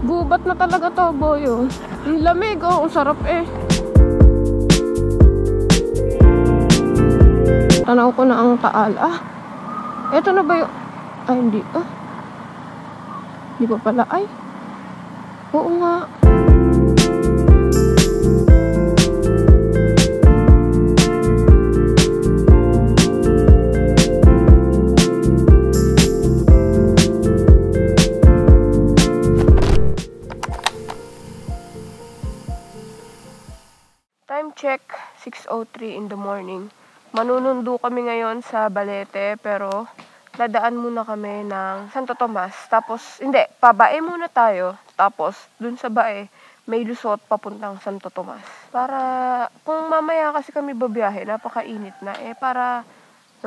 Gubat na talaga to, boy. Oh. Ang lamig, oh. Ang sarap eh. Tanaw ko na ang Taal. Ah, eto na ba yung... Ay, hindi. Ah, hindi pa pala. Ay, oo nga. Time check, 6:03 in the morning. Manunundo kami ngayon sa Balete, pero dadaan muna kami ng Santo Tomas. Tapos, hindi, pabae muna tayo. Tapos, dun sa bae, may lusot papuntang Santo Tomas. Para, kung mamaya kasi kami babiyahe, napakainit na, eh, para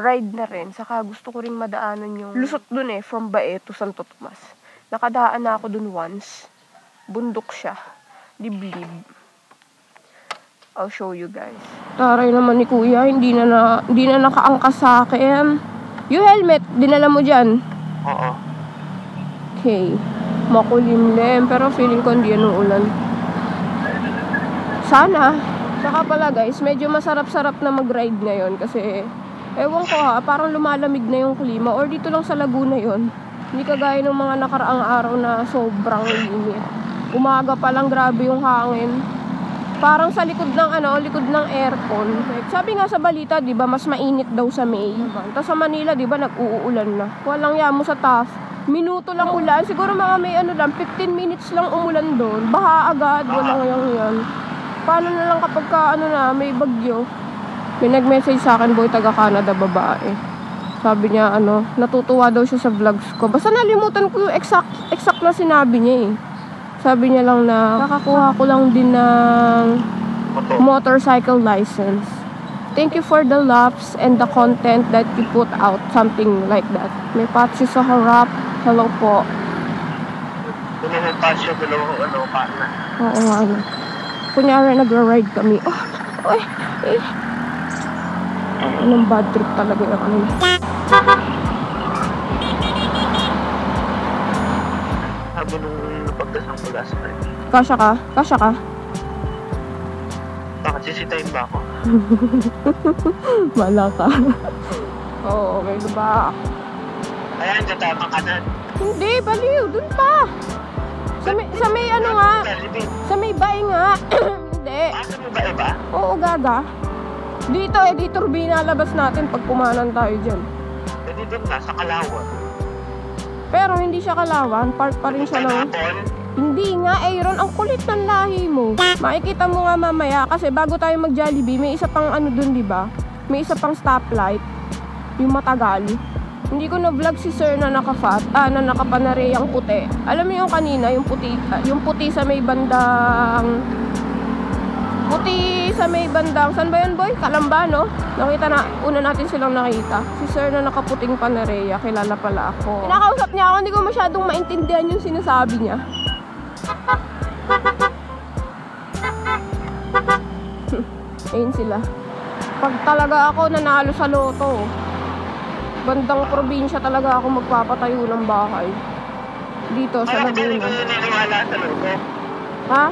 ride na rin. Saka gusto ko rin madaanan yung lusot dun eh, from bae to Santo Tomas. Nakadaan na ako dun once. Bundok siya. Liblib. I'll show you guys. Taray naman ni Kuya, hindi na nakaangkas sa akin. Yung helmet, dinala mo dyan? Oo. Okay. Makulimlim, pero feeling ko hindi yan ng ulan. Sana. Saka pala guys, medyo masarap-sarap na mag-ride ngayon kasi, ewan ko ha, parang lumalamig na yung klima. Or dito lang sa Laguna yon. Hindi kagaya ng mga nakaraang araw na sobrang init. Umaga pa lang grabe yung hangin. Parang sa likod ng aircon. Sabi nga sa balita, 'di ba, mas mainit daw sa May. Tapos sa Manila, 'di ba, nag-uulan na. Walang yamo sa Taft. Minuto lang ulan, siguro mga may 15 minutes lang umulan doon. Baha agad, walang yan. Paano na lang kapag may bagyo? May nag-message sa akin, boy, taga Canada, babae. Sabi niya, natutuwa daw siya sa vlogs ko. Basta nalimutan ko yung exact na sinabi niya eh. Sabi niya lang na, kakakuha ko lang din ng motorcycle license. Thank you for the laughs and the content that you put out. Something like that. May patsi sa harap. Hello po. May patsi sa dalawa, paano? Oo nga, kunyari, nagra-ride kami. Oh, oy, eh. Anong bad trip talaga yung Sabi nung pagdasang ko last night. Kasya ka? Bakit sisitayin ba ako? Wala ka. Oo, may luba. Ayan, tatama ka na. Hindi, baliw. Dun pa. Sa may Sa may bae nga. Hindi. Sa may bae ba? Oo, gaga. Dito binalabas natin pag kumanan tayo dyan. Pwede doon na, sa Kalawan. Pero hindi siya Kalawan, park pa rin siya ng... Hindi nga, Aaron, ang kulit ng lahi mo. Makikita mo nga mamaya, kasi bago tayo mag-Jollibee, may isa pang dun, di ba? May isa pang stoplight, yung matagal. Hindi ko na-vlog si sir na nakapanareyang puti. Alam mo yung kanina, yung puti sa may bandang... saan ba yun, boy? Kalamba, no? Una natin silang nakita. Si sir na nakaputing panareya, kilala pala ako. Kinakausap niya ako, hindi ko masyadong maintindihan yung sinasabi niya. Ayun sila. Pag talaga ako nanalo sa loto, bandang probinsya talaga ako magpapatayo ng bahay. Dito sa Laguna. Hindi ko naniniwala sa loto. Ha?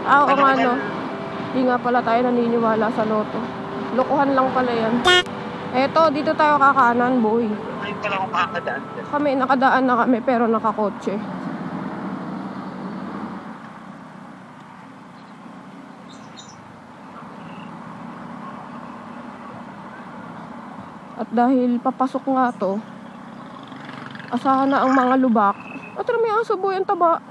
Oo nga, no. Hindi nga pala tayo naniniwala sa loto. Lokohan lang pala yan. Eto, dito tayo kakanan, boy. Ngayon pala akong kakadaan. Nakadaan na kami, pero nakakotse. At dahil papasok nga to, asahan na ang mga lubak. At may aso, boy, ang taba.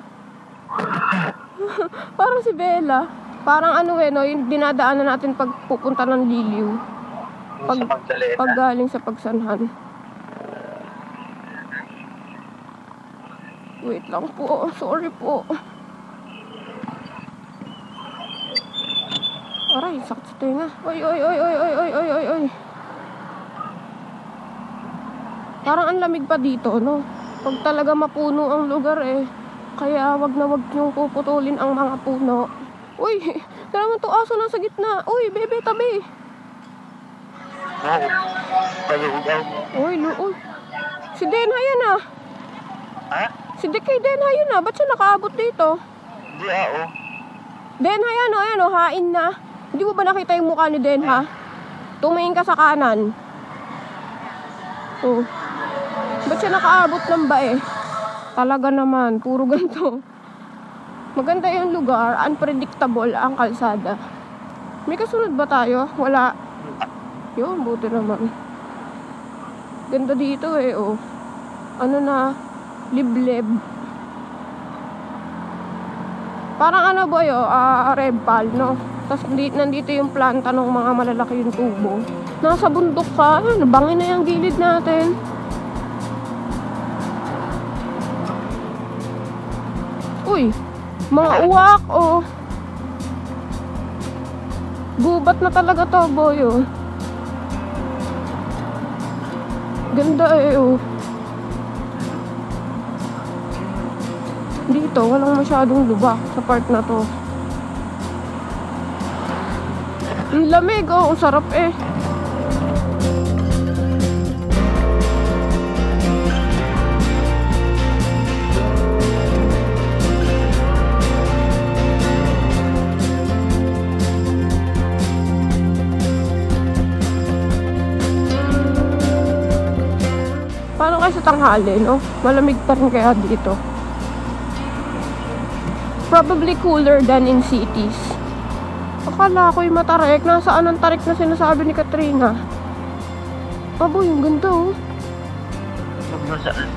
Parang si Bella. Parang yung dinadaanan natin pag pupunta ng Liliw. Pag galing sa Pagsanhan. Wait lang po. Sorry po. Aray, sakit sa tinga. Oy. Parang ang lamig pa dito, no? Pag talaga mapuno ang lugar eh. Kaya wag na wag niyong puputulin ang mga puno. Uy, naman to aso nasa gitna. Uy, bebe, tabi. Uy, Si Denha yan ah. Ha? Si Dekay Denha yun na. Ba't siya nakaabot dito? Hindi oh. Denha yan o. Ayan o. Hain na. Hindi mo ba nakita yung mukha ni Denha? Tumingin ka sa kanan. Oh. Ba't siya nakaabot ng bae? Talaga naman. Puro ganito. Maganda yung lugar. Unpredictable ang kalsada. May kasunod ba tayo? Wala. Yun, buti naman. Ganda dito eh, oh. Ano na, liblib. Parang ano boy, oh, red pal, no? Tapos nandito yung planta ng mga malalaki yung tubo. Nasa bundok ka, bangin na yung gilid natin. Uy, mga uwak, oh. Gubat na talaga to, boy, oh. Ganda eh, oh. Dito, walang masyadong lubak sa part na to. Ang lamig, oh. Ang sarap eh. Paano kayo sa tanghali, no? Malamig pa rin kaya dito. Probably cooler than in cities. Akala ko'y matarik. Nasaan ang tarik na sinasabi ni Katrina? Abo, yung ganda, oh. Saan?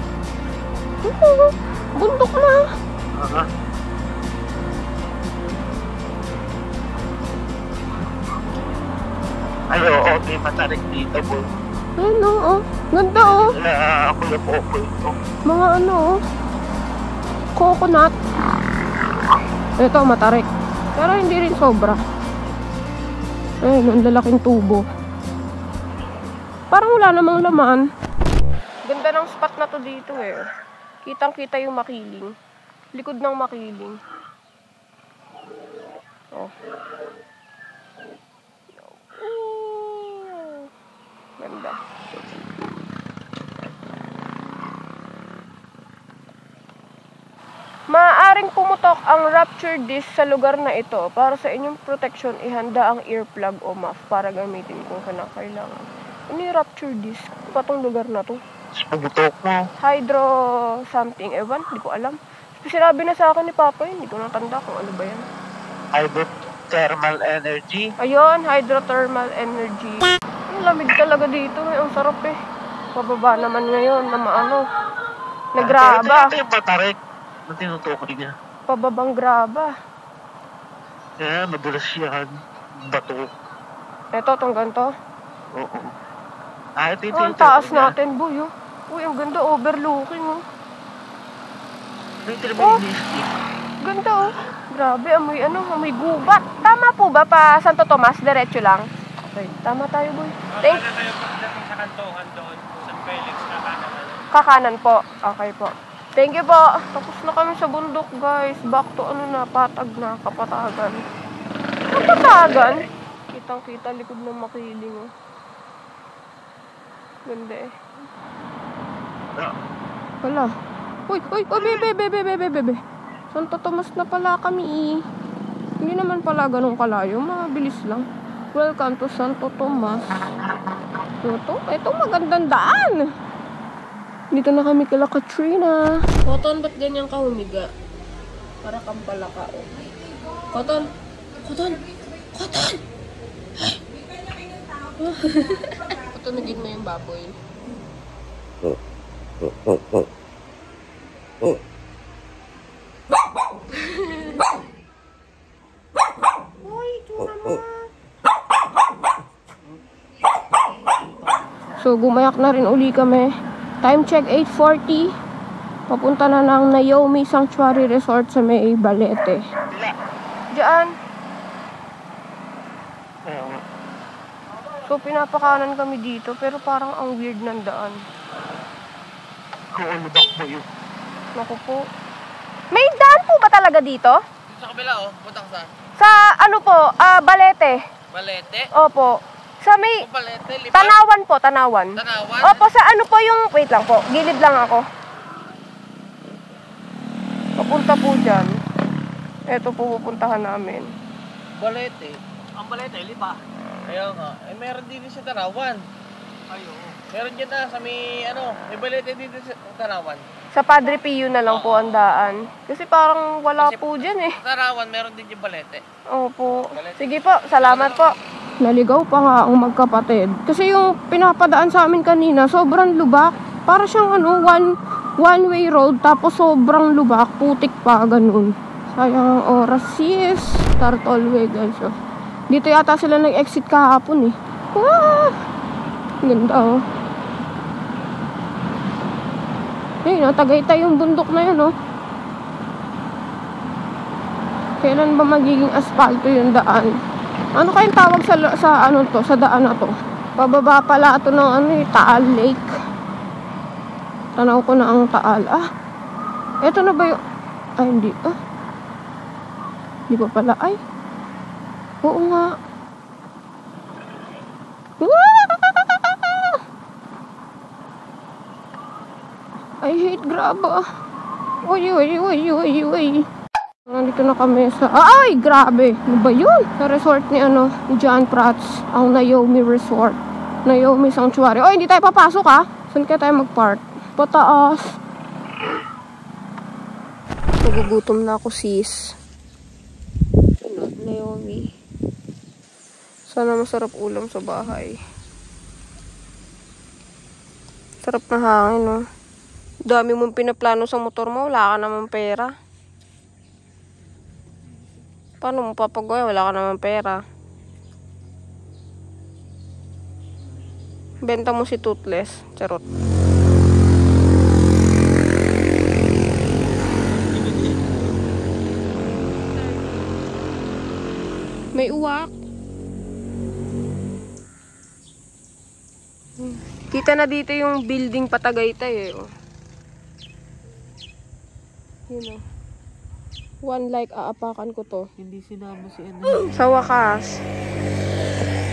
Bundok na. Ay, oo, may matarik dito, boy. Ayun, oh. Ganda, oh. Ako na po ito. Mga ano, oh. Coconut. Ito, matarik. Pero hindi rin sobra. Ayun, ang lalaking tubo. Parang wala namang laman. Ganda ng spot na to dito, eh. Kitang-kita yung Makiling. Likod ng Makiling. Oh. Ganda. Maaaring pumutok ang rupture disc sa lugar na ito. Para sa inyong protection, ihanda ang earplug o muff para gamitin kung kailangan. Ano yung rupture disc? Patong lugar na to? Pumutok mo. Hydro something. Ewan, hindi ko alam. Sinabi na sa akin ni Papa yun. Hindi ko natanda kung ano ba yan. Hydrothermal energy. Ayun, hydrothermal energy. Ang lamig talaga dito. Ang sarap eh. Pababa naman ngayon na maano. Nagraba. Ito yung matarik. Ang tinutukoy niya. Pababang graba. Yeah, madulas yan. Bato. Eto, itong ganito. Oo. Ito Oh, ang taas natin, boy. Oh. Uy, ang ganda. Overlooking, oh. Oh, ganda, oh. Grabe, amoy ano, amoy gubat. Tama po ba pa Santo Tomas? Diretso lang. Okay, tama tayo, boy. Thank you. Tayo pagdating sa kantuhan doon, San Felix, kakanan. Kakanan po. Okay po. Thank you po. Tapos na kami sa bundok, guys. Back to ano na, patag na, Kapatagan. Kapatagan? Kitang-kita likod ng Makiling, oh. Ganda eh. Wala. Uy, bebe. Santo Tomas na pala kami eh. Hindi naman pala ganun kalayo. Mabilis lang. Welcome to Santo Tomas. Ito magandang daan. Dito na kami kila Katrina. Cotton, ba't ganyan ka humiga? Para kang palaka, oh. Cotton! Ito, naging mo yung baboy. So, gumayak na rin uli kami. Time check, 8:40. Papunta na ng Naomi Sanctuary Resort sa may Balete. Diyan. So, pinapakanan kami dito, pero parang ang weird ng daan. Ano ba mo yun? Naku po. May daan po ba talaga dito? Sa kabila, oh. Puntang saan? Sa, ano po, Balete. Balete? Opo. Sa may, Balete, lipat? Tanawan po, Tanawan. Tanawan? Opo, sa ano po yung, wait lang po, gilid lang ako. papunta po dyan. Ito po pupuntahan namin. Balete. Ang Balete, lipa. Kaya nga. Eh, meron din sa Tarawan. Ayo. Meron dyan na sa may, may Balete din sa Tarawan. Sa Padre Pio na lang po ang daan. Kasi parang wala Kasi po dyan eh. Sa Tarawan, meron din yung Balete. Opo. Sige po, salamat po. Naligaw pa nga ang magkapatid. Kasi yung pinapadaan sa amin kanina, sobrang lubak. Para siyang one-way road, tapos sobrang lubak, putik pa, ganun. Sayang ang oras, sis. Start all way, guys. Oh. Dito yata sila nag-exit kahapon eh. Ah! Ganda oh. Ayun, Tagaytay yung bundok na yun oh. Kailan ba magiging asfalto yung daan? Ano kayong tawag sa daan na to? Pababa pala ito ng Taal Lake. Tanaw ko na ang Taal. Ah, eto na ba yung... Ay, hindi. Ah, hindi pa pala. Ay, oo nga. I hate grab ah. Uy. Nandito na kami sa... Ay, grabe! Ano ba yun? Sa resort ni ni John Prats. Ang Naomi Resort. Naomi Sanctuary. Oh, hindi tayo papasok ha? Saan kaya tayo mag-park? Pataas. Nagugutom na ako, sis. Naomi. Sana masarap ulam sa bahay. Sarap na hangin, no? Dami mong pinaplano sa motor mo. Wala ka naman pera. Paano mo papagawa? Wala ka naman pera. Benta mo si Toothless. Charot. May uwak. Kita na dito yung building Patagaytay eh. Oh. Yun oh. One like aapakan ko to. Hindi sinama si Sa wakas.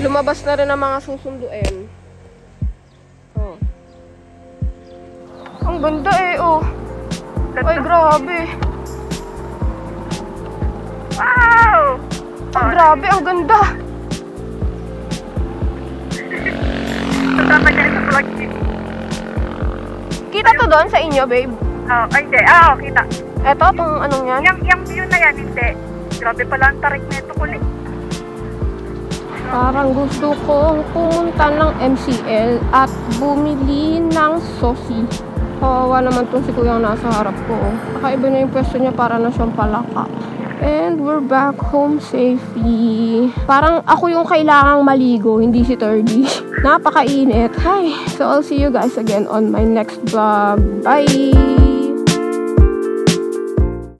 Lumabas na rin ang mga susunduin. Oh. Ang ganda eh, oh. Ay, grabe. Wow! Ang grabe, ang ganda. Kasama niya sa vlog niya. Kita to doon sa inyo, babe? Oh, ay hindi. Kita. Eto, itong anong yan? Yung view na yan, hindi. Grabe pala ang tarik na ito kulit. Parang gusto kong pumunta ng MCL at bumili ng sosi. Kawawa naman itong si kuyang nasa harap ko. Kakaiba na yung pwesto niya, para na siyang palaka. And we're back home safely. Parang ako yung kailangang maligo, hindi si Turdy. Napakainit. Hi! So I'll see you guys again on my next vlog. Bye!